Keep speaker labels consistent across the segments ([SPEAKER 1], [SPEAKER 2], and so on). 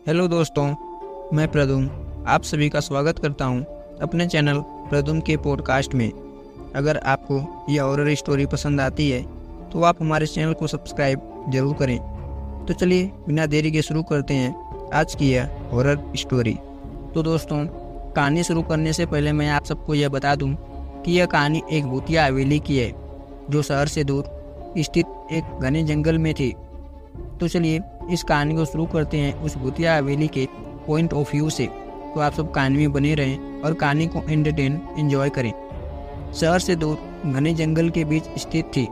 [SPEAKER 1] Hello दोस्तों, मैं प्रदुम आप सभी का स्वागत करता हूं अपने चैनल प्रदुम के पॉडकास्ट में। अगर आपको यह हॉरर स्टोरी पसंद आती है तो आप हमारे चैनल को सब्सक्राइब जरूर करें। तो चलिए बिना देरी के शुरू करते हैं आज की यह हॉरर स्टोरी। तो दोस्तों, कहानी शुरू करने से पहले मैं आप सबको यह बता दूं कि यह कहानी एक भूतिया हवेली की है जो शहर से दूर स्थित एक घने जंगल में थी। तो चलिए इस कहानी को शुरू करते हैं उस भूतिया हवेली के पॉइंट ऑफ व्यू से। तो आप सब कहानी में बने रहें और कहानी को एंजॉय करें। शहर से दूर घने जंगल के बीच स्थित थी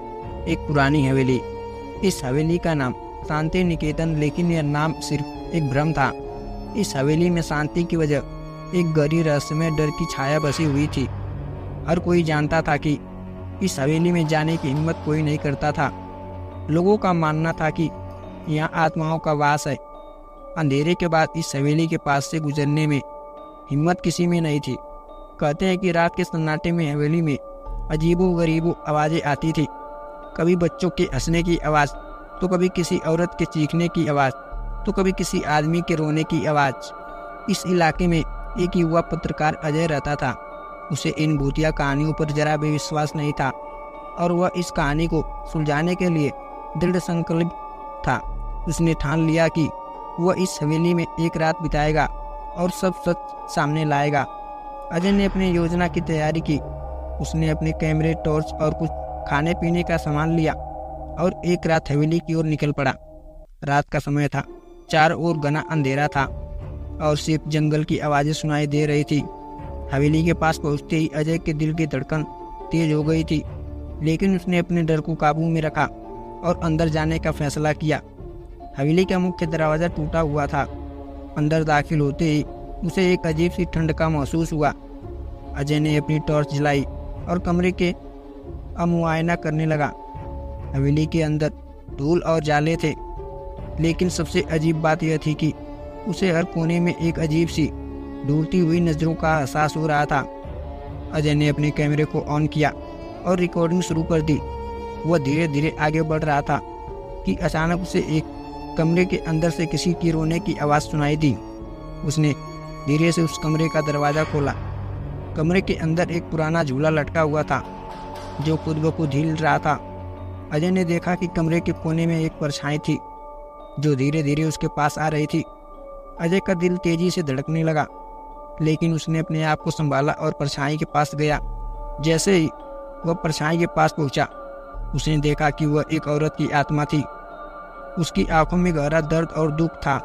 [SPEAKER 1] एक पुरानी हवेली। इस हवेली का नाम शांति निकेतन, लेकिन यह नाम सिर्फ एक भ्रम था। इस हवेली में शांति की वजह एक गहरी रहस्यमय डर की छाया बसी हुई थी। हर कोई जानता था कि इस हवेली में जाने की हिम्मत कोई नहीं करता था। लोगों का मानना था कि यहाँ आत्माओं का वास है। अंधेरे के बाद इस हवेली के पास से गुजरने में हिम्मत किसी में नहीं थी। कहते हैं कि रात के सन्नाटे में हवेली में अजीबो गरीबो आवाज़ें आती थी। कभी बच्चों के हंसने की आवाज़, तो कभी किसी औरत के चीखने की आवाज़, तो कभी किसी आदमी के रोने की आवाज़। इस इलाके में एक युवा पत्रकार अजय रहता था। उसे इन भूतिया कहानियों पर जरा भी विश्वास नहीं था और वह इस कहानी को सुलझाने के लिए दृढ़ संकल्प था। उसने ठान लिया कि वह इस हवेली में एक रात बिताएगा और सब सच सामने लाएगा। अजय ने अपनी योजना की तैयारी की। उसने अपने कैमरे, टॉर्च और कुछ खाने पीने का सामान लिया और एक रात हवेली की ओर निकल पड़ा। रात का समय था, चारों ओर घना अंधेरा था और सिर्फ जंगल की आवाज़ें सुनाई दे रही थी। हवेली के पास पहुंचते ही अजय के दिल की धड़कन तेज हो गई थी, लेकिन उसने अपने डर को काबू में रखा और अंदर जाने का फैसला किया। हवेली का मुख्य दरवाज़ा टूटा हुआ था। अंदर दाखिल होते ही उसे एक अजीब सी ठंड का महसूस हुआ। अजय ने अपनी टॉर्च जलाई और कमरे के मुआयना करने लगा। हवेली के अंदर धूल और जाले थे, लेकिन सबसे अजीब बात यह थी कि उसे हर कोने में एक अजीब सी ढूंढती हुई नज़रों का एहसास हो रहा था। अजय ने अपने कैमरे को ऑन किया और रिकॉर्डिंग शुरू कर दी। वह धीरे धीरे आगे बढ़ रहा था कि अचानक उसे एक कमरे के अंदर से किसी की रोने की आवाज़ सुनाई दी। उसने धीरे से उस कमरे का दरवाज़ा खोला। कमरे के अंदर एक पुराना झूला लटका हुआ था जो खुद ब खुद हिल रहा था। अजय ने देखा कि कमरे के कोने में एक परछाई थी जो धीरे धीरे उसके पास आ रही थी। अजय का दिल तेजी से धड़कने लगा, लेकिन उसने अपने आप को संभाला और परछाई के पास गया। जैसे ही वह परछाई के पास पहुंचा, उसने देखा कि वह एक औरत की आत्मा थी। उसकी आंखों में गहरा दर्द और दुख था।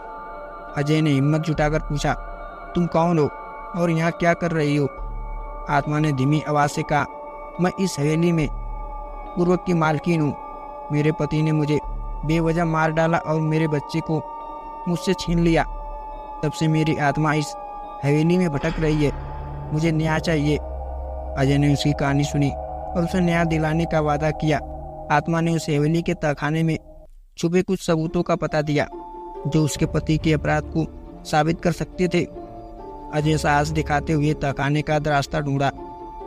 [SPEAKER 1] अजय ने हिम्मत जुटाकर पूछा, तुम कौन हो और यहाँ क्या कर रही हो? आत्मा ने धीमी आवाज़ से कहा, मैं इस हवेली में पूर्व की मालकिन हूँ। मेरे पति ने मुझे बेवजह मार डाला और मेरे बच्चे को मुझसे छीन लिया। तब से मेरी आत्मा इस हवेली में भटक रही है। मुझे न्याय चाहिए। अजय ने उसकी कहानी सुनी और उसे न्याय दिलाने का वादा किया। आत्मा ने उस हवेली के तहखाने में छुपे कुछ सबूतों का पता दिया जो उसके पति के अपराध को साबित कर सकते थे। अजय साहस दिखाते हुए तहखाने का रास्ता ढूंढा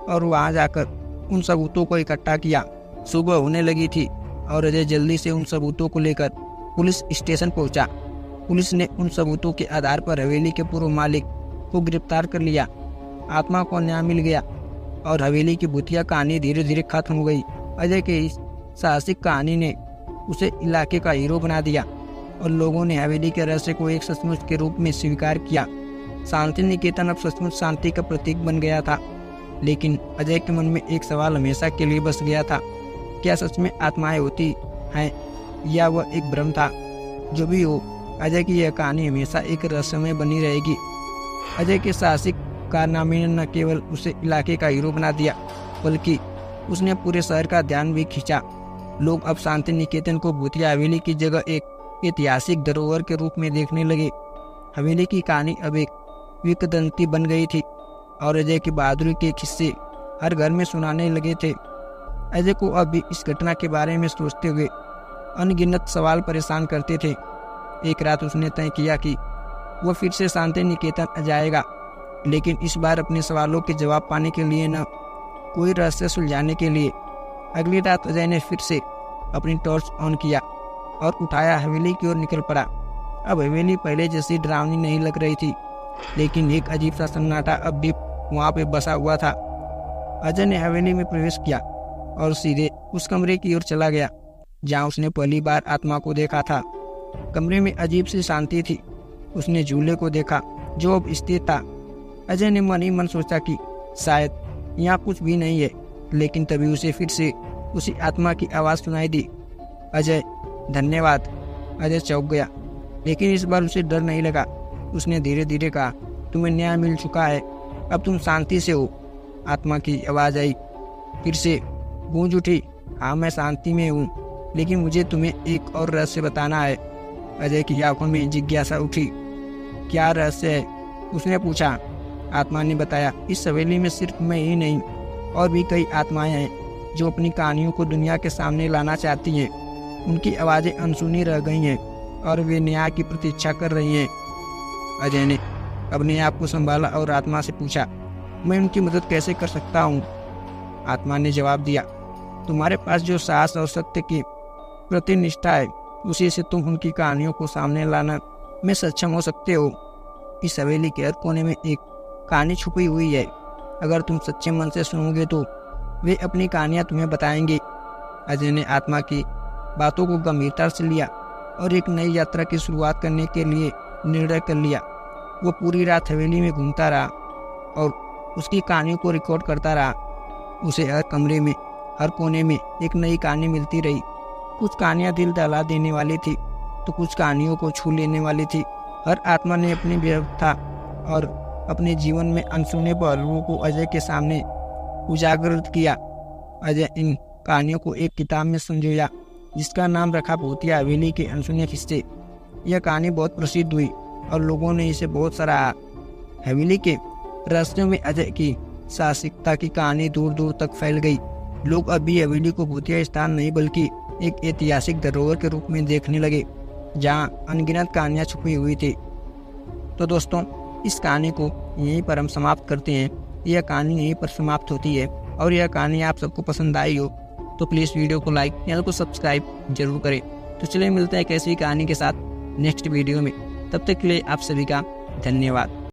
[SPEAKER 1] और वहां जाकर उन सबूतों को इकट्ठा किया। सुबह होने लगी थी और अजय जल्दी से उन सबूतों को लेकर पुलिस स्टेशन पहुंचा। पुलिस ने उन सबूतों के आधार पर हवेली के पूर्व मालिक को गिरफ्तार कर लिया। आत्मा को न्याय मिल गया और हवेली की भूतिया कहानी धीरे धीरे खत्म हो गई। अजय के इस साहसिक कहानी ने उसे इलाके का हीरो बना दिया और लोगों ने हवेली के रहस्य को एक सचमुच के रूप में स्वीकार किया। शांति निकेतन अब सचमुच शांति का प्रतीक बन गया था। लेकिन अजय के मन में एक सवाल हमेशा के लिए बस गया था, क्या सच में आत्माएं होती हैं या वह एक भ्रम था? जो भी हो, अजय की यह कहानी हमेशा एक रहस्यमय बनी रहेगी। अजय के साहसिक कारनामे ने न केवल उसे इलाके का हीरो बना दिया, बल्कि उसने पूरे शहर का ध्यान भी खींचा। लोग अब शांति निकेतन को भूतिया हवेली की जगह एक ऐतिहासिक धरोहर के रूप में देखने लगे। हवेली की कहानी अब एक किंवदंती बन गई थी और अजय की बहादुरी के किस्से हर घर में सुनाने लगे थे। अजय को अब भी इस घटना के बारे में सोचते हुए अनगिनत सवाल परेशान करते थे। एक रात उसने तय किया कि वह फिर से शांति निकेतन जाएगा, लेकिन इस बार अपने सवालों के जवाब पाने के लिए न, कोई रहस्य सुलझाने के लिए। अगली रात अजय ने फिर से अपनी टॉर्च ऑन किया और उठाया हवेली की ओर निकल पड़ा। अब हवेली पहले जैसी डरावनी नहीं लग रही थी, लेकिन एक अजीब सा सन्नाटा अब भी वहाँ पे बसा हुआ था। अजय ने हवेली में प्रवेश किया और सीधे उस कमरे की ओर चला गया जहाँ उसने पहली बार आत्मा को देखा था। कमरे में अजीब सी शांति थी। उसने झूले को देखा जो अब स्थिर था। अजय ने मन ही मन सोचा कि शायद यहाँ कुछ भी नहीं है, लेकिन तभी उसे फिर से उसी आत्मा की आवाज़ सुनाई दी, अजय धन्यवाद। अजय चौंक गया, लेकिन इस बार उसे डर नहीं लगा। उसने धीरे धीरे कहा, तुम्हें न्याय मिल चुका है, अब तुम शांति से हो। आत्मा की आवाज़ आई, फिर से गूंज उठी, हाँ मैं शांति में हूँ, लेकिन मुझे तुम्हें एक और रहस्य बताना है। अजय की आंखों में जिज्ञासा उठी। क्या रहस्य है? उसने पूछा। आत्मा ने बताया, इस हवेली में सिर्फ मैं ही नहीं, और भी कई आत्माएं हैं जो अपनी कहानियों को दुनिया के सामने लाना चाहती हैं। उनकी आवाज़ें अनसुनी रह गई हैं और वे न्याय की प्रतीक्षा कर रही हैं। अजय ने अपने आप को संभाला और आत्मा से पूछा, मैं उनकी मदद कैसे कर सकता हूँ? आत्मा ने जवाब दिया, तुम्हारे पास जो साहस और सत्य की प्रति निष्ठा है, उसी से तुम उनकी कहानियों को सामने लाना में सक्षम हो सकते हो। इस हवेली के हर कोने में एक कहानी छुपी हुई है। अगर तुम सच्चे मन से सुनोगे तो वे अपनी कहानियाँ तुम्हें बताएंगे। अजय ने आत्मा की बातों को गंभीरता से लिया और एक नई यात्रा की शुरुआत करने के लिए निर्णय कर लिया। वो पूरी रात हवेली में घूमता रहा और उसकी कहानियों को रिकॉर्ड करता रहा। उसे हर कमरे में, हर कोने में एक नई कहानी मिलती रही। कुछ कहानियाँ दिल दहला देने वाली थी, तो कुछ कहानियों को छू लेने वाली थी। हर आत्मा ने अपनी व्यवस्था और अपने जीवन में अनसुने पहलुओं को अजय के सामने उजागर किया। अजय इन कहानियों को एक किताब में संजोया, जिसका नाम रखा भूतिया हवेली के अनसुने किस्से। यह कहानी बहुत प्रसिद्ध हुई और लोगों ने इसे बहुत सराहा। हवेली के रहस्यों में अजय की साहसिकता की कहानी दूर दूर तक फैल गई। लोग अभी हवेली को भूतिया स्थान नहीं बल्कि एक ऐतिहासिक धरोहर के रूप में देखने लगे, जहां अनगिनत कहानियां छुपी हुई थी। तो दोस्तों, इस कहानी को यहीं पर हम समाप्त करते हैं। यह कहानी यहीं पर समाप्त होती है, और यह कहानी आप सबको पसंद आई हो तो प्लीज़ वीडियो को लाइक, चैनल को सब्सक्राइब जरूर करें। तो चलिए मिलते हैं एक ऐसी कहानी के साथ नेक्स्ट वीडियो में। तब तक के लिए आप सभी का धन्यवाद।